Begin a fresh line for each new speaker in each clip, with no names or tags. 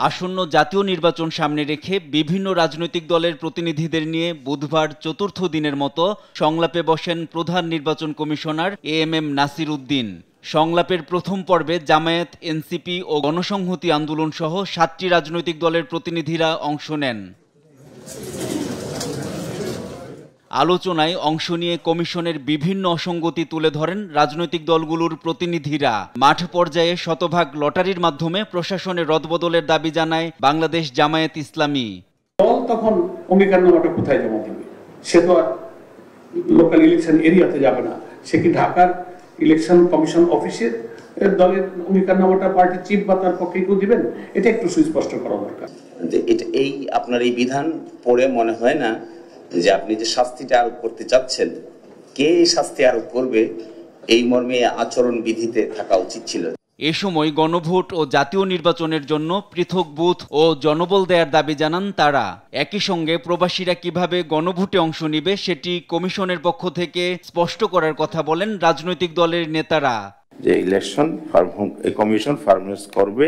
আসন্ন জাতীয় নির্বাচন সামনে রেখে বিভিন্ন রাজনৈতিক দলের প্রতিনিধিদের নিয়ে বুধবার চতুর্থ দিনের মতো সংলাপে বসেন প্রধান নির্বাচন কমিশনার এএমএম নাসির উদ্দিন। সংলাপের প্রথম পর্বে জামায়াত, এনসিপি ও গণসংহতি আন্দোলন সহ ৭টি রাজনৈতিক দলের প্রতিনিধিরা অংশ নেন। আলোচনায় অংশ নিয়ে কমিশনের বিভিন্ন অসঙ্গতি তুলে ধরেন রাজনৈতিক দলগুলোর প্রতিনিধিরা। মাঠ পর্যায়ে শতভাগ লটারির মাধ্যমে প্রশাসনের রদবদলের দাবি জানায় বাংলাদেশ জামায়াত ইসলামী।
দল তখন অঙ্গীকারনামাটা কোথায় জমা দেবে? সে তো আর লোকাল ইলেকশন এরিয়াতে যাবে না, সে কি ঢাকার ইলেকশন কমিশন অফিসের দলের অঙ্গীকারনামাটা পার্টি চিফ বা তার পক্ষে কেউ দিবেন? এটা একটু সুস্পষ্ট করা দরকার।
এই আপনার এই বিধান পড়ে মনে হয় না যে আপনি যে শাস্তিটা আরোপ করতে চাচ্ছেন, কে শাস্তি আরোপ করবে এই মর্মে আচরণ বিধিতে থাকা উচিত ছিল।
এ সময় গণভোট ও জাতীয় নির্বাচনের জন্য পৃথক বুথ ও জনবল দেয়ার দাবি জানান তারা। একই সঙ্গে প্রবাসীরা কিভাবে গণভোটে অংশ নেবে সেটি কমিশনের পক্ষ থেকে স্পষ্ট করার কথা বলেন রাজনৈতিক দলের নেতারা।
যে ইলেকশন কমিশন ফার্মনেস করবে,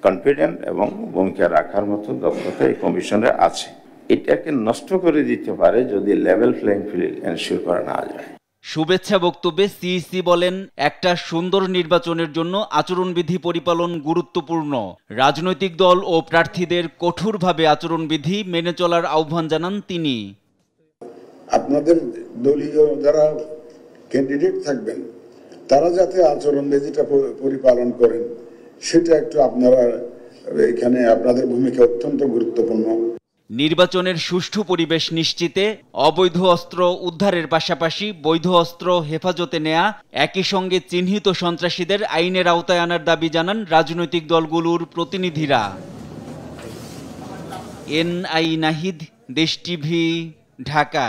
কনফিডেন্ট এবং ভূমিকা রাখার মতো দক্ষতা এই কমিশনের আছে। এটাকে নষ্ট করে দিতে পারে যদি লেভেল প্লেইং ফিল্ড এনশিওর করা না যায়।
শুভেচ্ছা বক্তব্যে সিইসি বলেন, একটা সুন্দর নির্বাচনের জন্য আচরণবিধি পরিপালন গুরুত্বপূর্ণ। রাজনৈতিক দল ও প্রার্থীদের কঠোরভাবে আচরণবিধি মেনে চলার আহ্বান জানান তিনি।
আপনাদের দলীয় যারা ক্যান্ডিডেট থাকবেন তারা যাতে আচরণবিধিটা পরিপালন করেন সেটা একটু আপনারা এখানে আপনাদের ভূমিকা অত্যন্ত গুরুত্বপূর্ণ।
নির্বাচনের সুষ্ঠু পরিবেশ নিশ্চিতে অবৈধ অস্ত্র উদ্ধারের পাশাপাশি বৈধ অস্ত্র হেফাজতে নেয়া, একই সঙ্গে চিহ্নিত সন্ত্রাসীদের আইনের আওতায় আনার দাবি জানান রাজনৈতিক দলগুলোর প্রতিনিধিরা। এনআই নাহিদ, দেশ টিভি, ঢাকা।